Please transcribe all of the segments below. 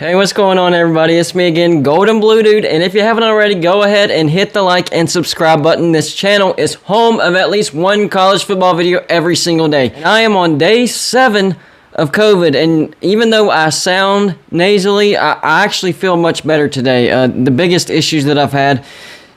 Hey, what's going on, everybody? It's me again, Golden Blue Dude, and if you haven't already, go ahead and hit the like and subscribe button. This channel is home of at least one college football video every single day. And I am on day 7 of COVID, and even though I sound nasally, I actually feel much better today. The biggest issues that I've had,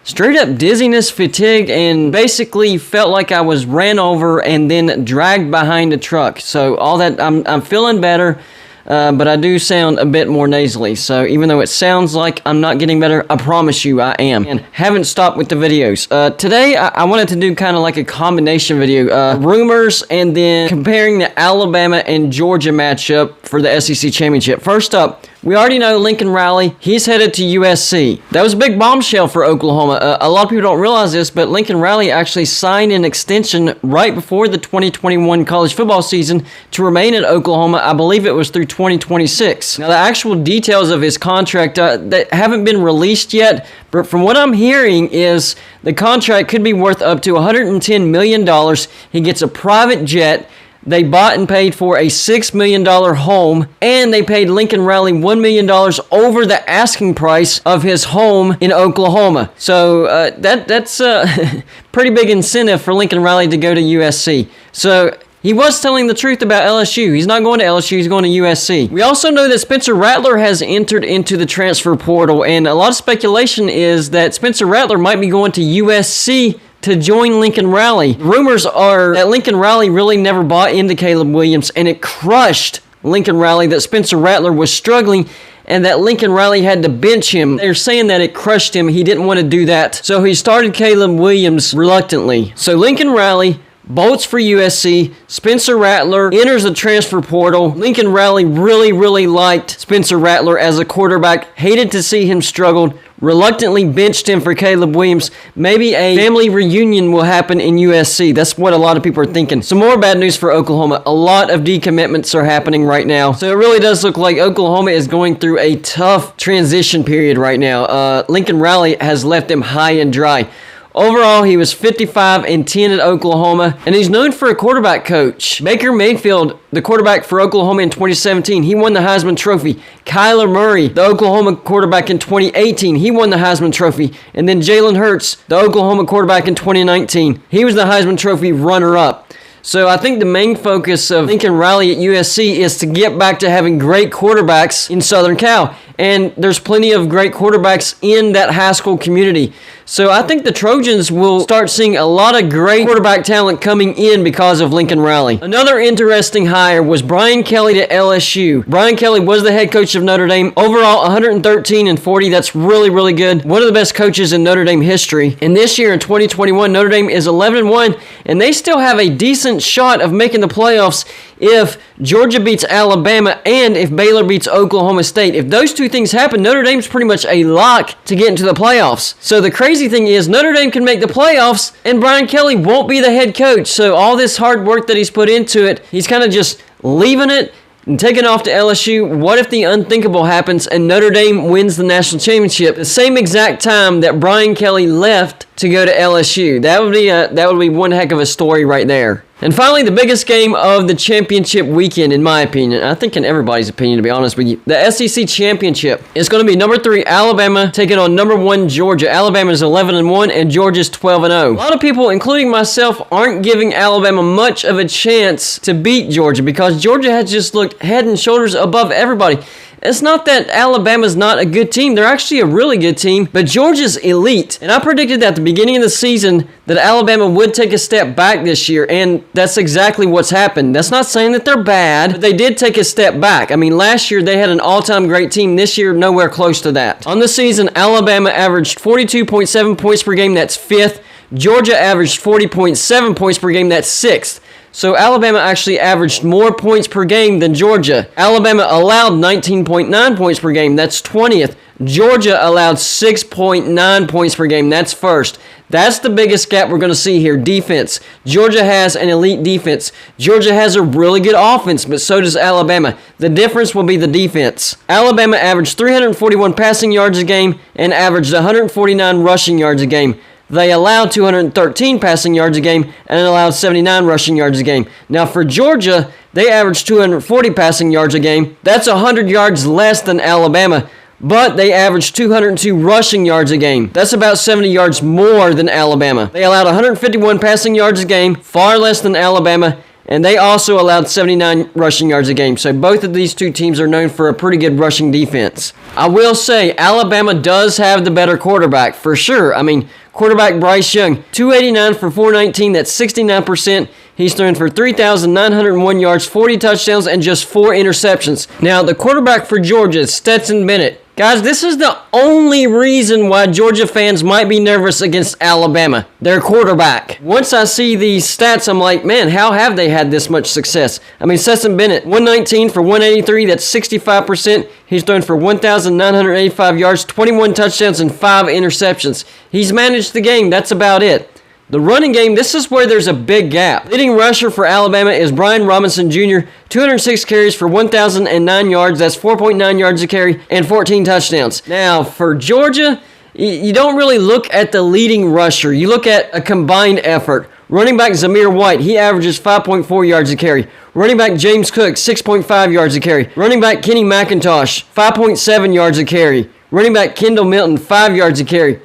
straight up dizziness, fatigue, and basically felt like I was ran over and then dragged behind a truck. So all that, I'm feeling better. But I do sound a bit more nasally, so even though it sounds like I'm not getting better, I promise you I am. And haven't stopped with the videos. Today, I wanted to do kind of like a combination video. Rumors and then comparing the Alabama and Georgia matchup for the SEC Championship. First up, we already know Lincoln Riley, he's headed to USC. That was a big bombshell for Oklahoma. A lot of people don't realize this, but Lincoln Riley actually signed an extension right before the 2021 college football season to remain at Oklahoma. I believe it was through 2026. Now, the actual details of his contract that haven't been released yet, but from what I'm hearing is the contract could be worth up to $110 million. He gets a private jet. They bought and paid for a $6 million home, and they paid Lincoln Riley $1 million over the asking price of his home in Oklahoma. So that's a pretty big incentive for Lincoln Riley to go to USC. So he was telling the truth about LSU. He's not going to LSU, he's going to USC. We also know that Spencer Rattler has entered into the transfer portal, and a lot of speculation is that Spencer Rattler might be going to USC to join Lincoln Riley. Rumors are that Lincoln Riley really never bought into Caleb Williams, and it crushed Lincoln Riley that Spencer Rattler was struggling and that Lincoln Riley had to bench him. They're saying that it crushed him. He didn't want to do that, so he started Caleb Williams reluctantly. So Lincoln Riley bolts for USC. Spencer Rattler enters the transfer portal. Lincoln Riley really liked Spencer Rattler as a quarterback. Hated to see him struggle. Reluctantly benched him for Caleb Williams. Maybe a family reunion will happen in USC. That's what a lot of people are thinking. Some more bad news for Oklahoma. A lot of decommitments are happening right now. So it really does look like Oklahoma is going through a tough transition period right now. Lincoln Riley has left them high and dry. Overall, he was 55-10 at Oklahoma, and he's known for a quarterback coach. Baker Mayfield, the quarterback for Oklahoma in 2017, he won the Heisman Trophy. Kyler Murray, the Oklahoma quarterback in 2018, he won the Heisman Trophy. And then Jalen Hurts, the Oklahoma quarterback in 2019, he was the Heisman Trophy runner-up. So I think the main focus of Lincoln Riley at USC is to get back to having great quarterbacks in Southern Cal. And there's plenty of great quarterbacks in that high school community. So I think the Trojans will start seeing a lot of great quarterback talent coming in because of Lincoln Riley. Another interesting hire was Brian Kelly to LSU. Brian Kelly was the head coach of Notre Dame. Overall, 113-40. That's really good. One of the best coaches in Notre Dame history. And this year in 2021, Notre Dame is 11-1, and they still have a decent shot of making the playoffs if Georgia beats Alabama and if Baylor beats Oklahoma State. If those two things happen, Notre Dame's pretty much a lock to get into the playoffs. So the crazy thing is Notre Dame can make the playoffs and Brian Kelly won't be the head coach. So all this hard work that he's put into it, he's kind of just leaving it and taking off to LSU. What if the unthinkable happens and Notre Dame wins the national championship the same exact time that Brian Kelly left to go to LSU? That would be one heck of a story right there. And finally, the biggest game of the championship weekend, in my opinion, I think in everybody's opinion, to be honest with you, the SEC Championship is going to be number 3 Alabama taking on number 1 Georgia. Alabama is 11-1 and Georgia's 12-0. A lot of people, including myself, aren't giving Alabama much of a chance to beat Georgia because Georgia has just looked head and shoulders above everybody. It's not that Alabama's not a good team. They're actually a really good team, but Georgia's elite. And I predicted at the beginning of the season that Alabama would take a step back this year, and that's exactly what's happened. That's not saying that they're bad, but they did take a step back. I mean, last year they had an all-time great team. This year, nowhere close to that. On the season, Alabama averaged 42.7 points per game. That's 5th. Georgia averaged 40.7 points per game. That's 6th. So Alabama actually averaged more points per game than Georgia. Alabama allowed 19.9 points per game. That's 20th. Georgia allowed 6.9 points per game. That's 1st. That's the biggest gap we're going to see here. Defense. Georgia has an elite defense. Georgia has a really good offense, but so does Alabama. The difference will be the defense. Alabama averaged 341 passing yards a game and averaged 149 rushing yards a game. they allowed 213 passing yards a game and allowed 79 rushing yards a game. Now for Georgia, they averaged 240 passing yards a game. That's 100 yards less than Alabama, but they averaged 202 rushing yards a game. That's about 70 yards more than Alabama. They allowed 151 passing yards a game, far less than Alabama, and they also allowed 79 rushing yards a game. So both of these two teams are known for a pretty good rushing defense. I will say Alabama does have the better quarterback, for sure. I mean, quarterback Bryce Young, 289 for 419, that's 69%. He's thrown for 3,901 yards, 40 touchdowns, and just 4 interceptions. Now, the quarterback for Georgia is Stetson Bennett. Guys, this is the only reason why Georgia fans might be nervous against Alabama, their quarterback. Once I see these stats, I'm like, man, how have they had this much success? I mean, Stetson Bennett, 119 for 183, that's 65%. He's thrown for 1,985 yards, 21 touchdowns, and 5 interceptions. He's managed the game, that's about it. The running game, this is where there's a big gap. Leading rusher for Alabama is Brian Robinson Jr., 206 carries for 1,009 yards. That's 4.9 yards a carry and 14 touchdowns. Now, for Georgia, you don't really look at the leading rusher. You look at a combined effort. Running back Zamir White, he averages 5.4 yards a carry. Running back James Cook, 6.5 yards a carry. Running back Kenny McIntosh, 5.7 yards a carry. Running back Kendall Milton, 5 yards a carry.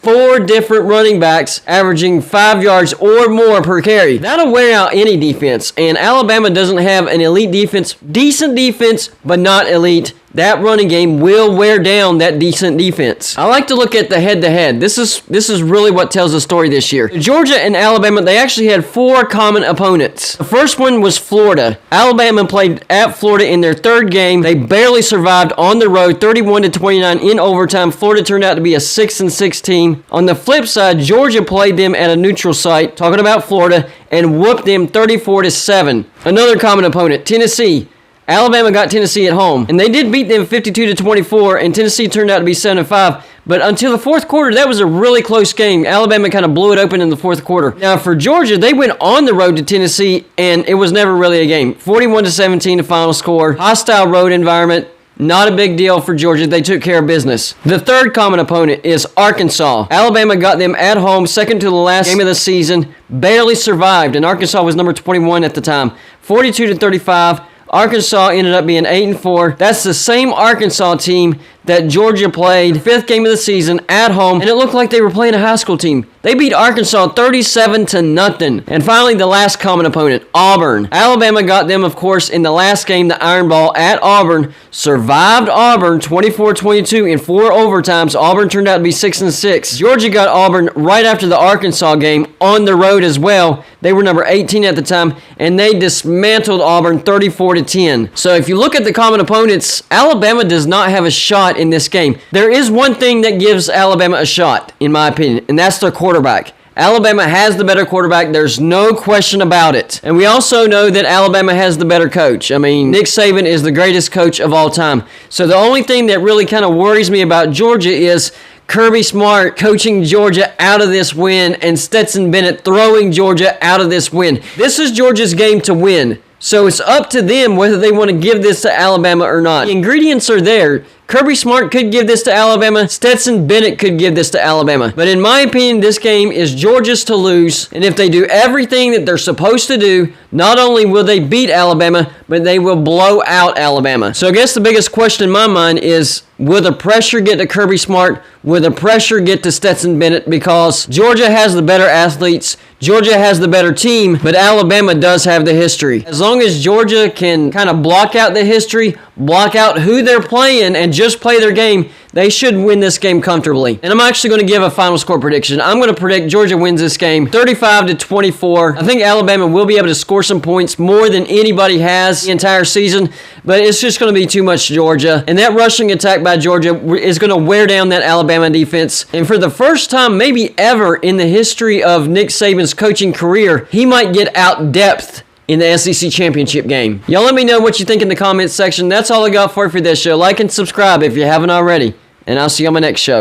4 different running backs averaging 5 yards or more per carry. That'll wear out any defense, and Alabama doesn't have an elite defense. Decent defense, but not elite. That running game will wear down that decent defense. I like to look at the head-to-head. This is really what tells the story this year. Georgia and Alabama, they actually had 4 common opponents. The first one was Florida. Alabama played at Florida in their 3rd game. They barely survived on the road, 31-29 in overtime. Florida turned out to be a 6-6 team. On the flip side, Georgia played them at a neutral site, talking about Florida, and whooped them 34-7. Another common opponent, Tennessee. Alabama got Tennessee at home, and they did beat them 52-24, and Tennessee turned out to be 7-5. But until the 4th quarter, that was a really close game. Alabama kind of blew it open in the 4th quarter. Now, for Georgia, they went on the road to Tennessee, and it was never really a game. 41-17 the final score. Hostile road environment. Not a big deal for Georgia. They took care of business. The 3rd common opponent is Arkansas. Alabama got them at home, second to the last game of the season. Barely survived, and Arkansas was number 21 at the time. 42-35. Arkansas ended up being 8-4. That's the same Arkansas team that Georgia played 5th game of the season at home, and it looked like they were playing a high school team. They beat Arkansas 37-0. And finally, the last common opponent, Auburn. Alabama got them, of course, in the last game, the Iron Ball at Auburn. Survived Auburn 24-22 in 4 overtimes. Auburn turned out to be 6-6. Georgia got Auburn right after the Arkansas game on the road as well. They were number 18 at the time, and they dismantled Auburn 34-10. So if you look at the common opponents, Alabama does not have a shot in this game. There is one thing that gives Alabama a shot, in my opinion, and that's their quarterback. Alabama has the better quarterback. There's no question about it. And we also know that Alabama has the better coach. I mean, Nick Saban is the greatest coach of all time. So the only thing that really kind of worries me about Georgia is Kirby Smart coaching Georgia out of this win and Stetson Bennett throwing Georgia out of this win. This is Georgia's game to win. So it's up to them whether they want to give this to Alabama or not. The ingredients are there. Kirby Smart could give this to Alabama. Stetson Bennett could give this to Alabama. But in my opinion, this game is Georgia's to lose. And if they do everything that they're supposed to do, not only will they beat Alabama, but they will blow out Alabama. So I guess the biggest question in my mind is, will the pressure get to Kirby Smart? Will the pressure get to Stetson Bennett? Because Georgia has the better athletes. Georgia has the better team, but Alabama does have the history. As long as Georgia can kind of block out the history, block out who they're playing, and just play their game, they should win this game comfortably. And I'm actually going to give a final score prediction. I'm going to predict Georgia wins this game 35-24. I think Alabama will be able to score some points more than anybody has the entire season, but it's just going to be too much Georgia. And that rushing attack by Georgia is going to wear down that Alabama defense. And for the first time, maybe ever in the history of Nick Saban's coaching career, he might get out-depthed in the SEC championship game. Y'all let me know what you think in the comments section. That's all I got for you for this show. Like and subscribe if you haven't already. And I'll see you on my next show.